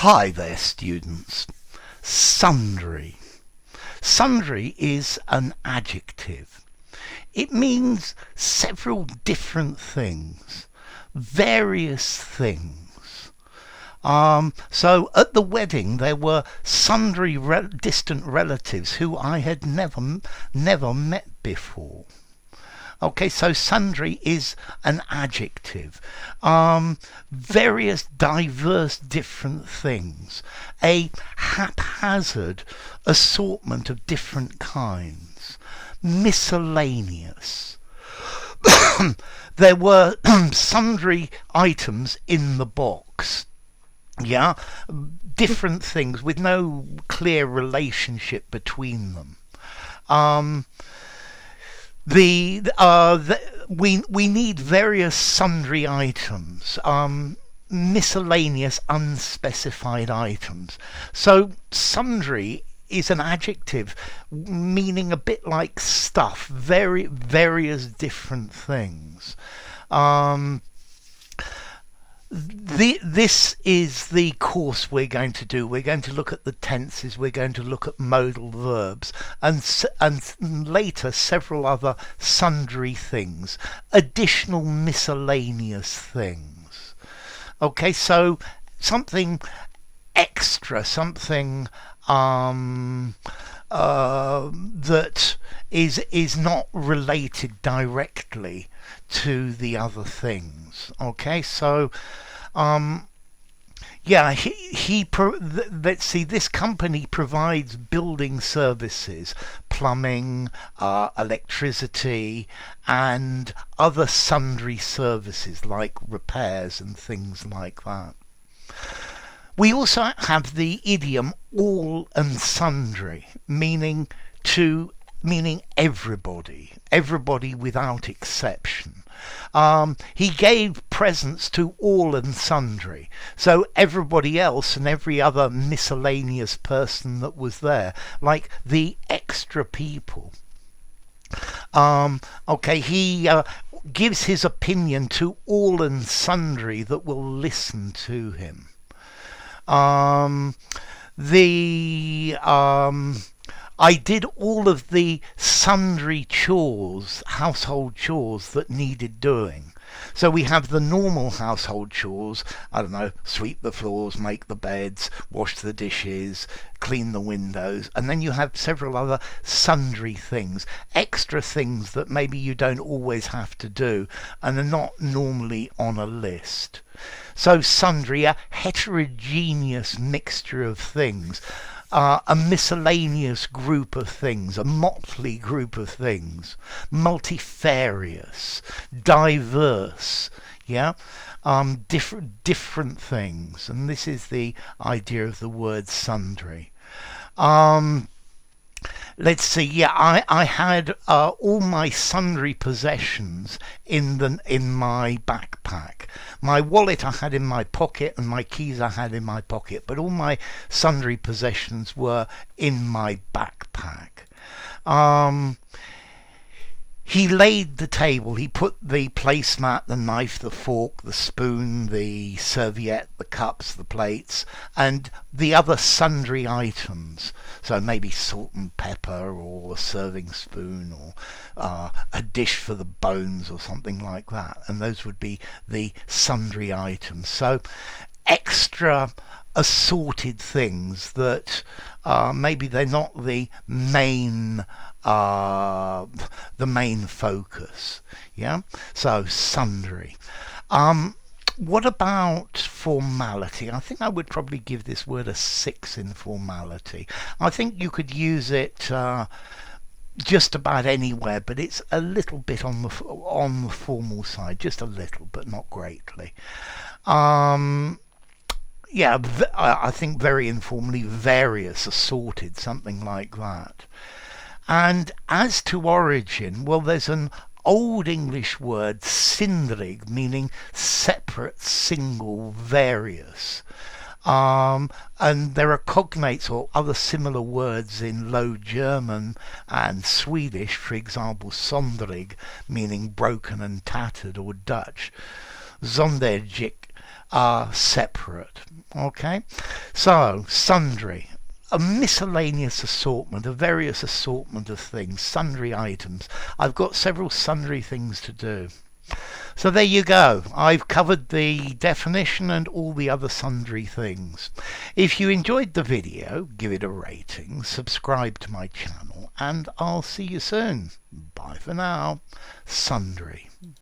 Hi there, students. Sundry. Sundry is an adjective. It means several different things, various things. So at the wedding there were sundry distant relatives who I had never met before. Okay, so sundry is an adjective. Various diverse different things. A haphazard assortment of different kinds. Miscellaneous. There were sundry items in the box. Yeah, different things with no clear relationship between them. We need various sundry items, miscellaneous unspecified items. So sundry is an adjective meaning a bit like stuff, various different things. This is the course we're going to do. We're going to look at the tenses, we're going to look at modal verbs, and later several other sundry things, additional miscellaneous things. Okay, so something extra, something that is not related directly to the other things. Okay, so let's see, this company provides building services, plumbing, electricity, and other sundry services like repairs and things like that. We also have the idiom all and sundry, meaning everybody without exception. He gave presents to all and sundry, so everybody else and every other miscellaneous person that was there, like the extra people. He gives his opinion to all and sundry that will listen to him. I did all of the sundry chores, household chores that needed doing. So we have the normal household chores, I don't know, sweep the floors, make the beds, wash the dishes, clean the windows, and then you have several other sundry things, extra things that maybe you don't always have to do and are not normally on a list. So sundry, a heterogeneous mixture of things. A miscellaneous group of things, a motley group of things, multifarious, diverse, different things, and this is the idea of the word sundry. Let's see. I had all my sundry possessions in my backpack. My wallet I had in my pocket, and my keys I had in my pocket. But all my sundry possessions were in my backpack. He laid the table. He put the placemat, the knife, the fork, the spoon, the serviette, the cups, the plates, and the other sundry items. So maybe salt and pepper, or a serving spoon, or a dish for the bones, or something like that. And those would be the sundry items. So extra assorted things that maybe they're not the main focus. So sundry. What about formality? I think I would probably give this word a 6 in formality. I think you could use it just about anywhere, but it's a little bit on the formal side, just a little, but not greatly. I think very informally, various, assorted, something like that. And as to origin, well, there's an Old English word, Sundry, meaning separate, single, various. And there are cognates or other similar words in Low German and Swedish, for example, Sondrig, meaning broken and tattered, or Dutch. Zonderjik are separate. Okay, so sundry. A miscellaneous assortment, a various assortment of things, sundry items. I've got several sundry things to do. So there you go. I've covered the definition and all the other sundry things. If you enjoyed the video, give it a rating, subscribe to my channel, and I'll see you soon. Bye for now. Sundry.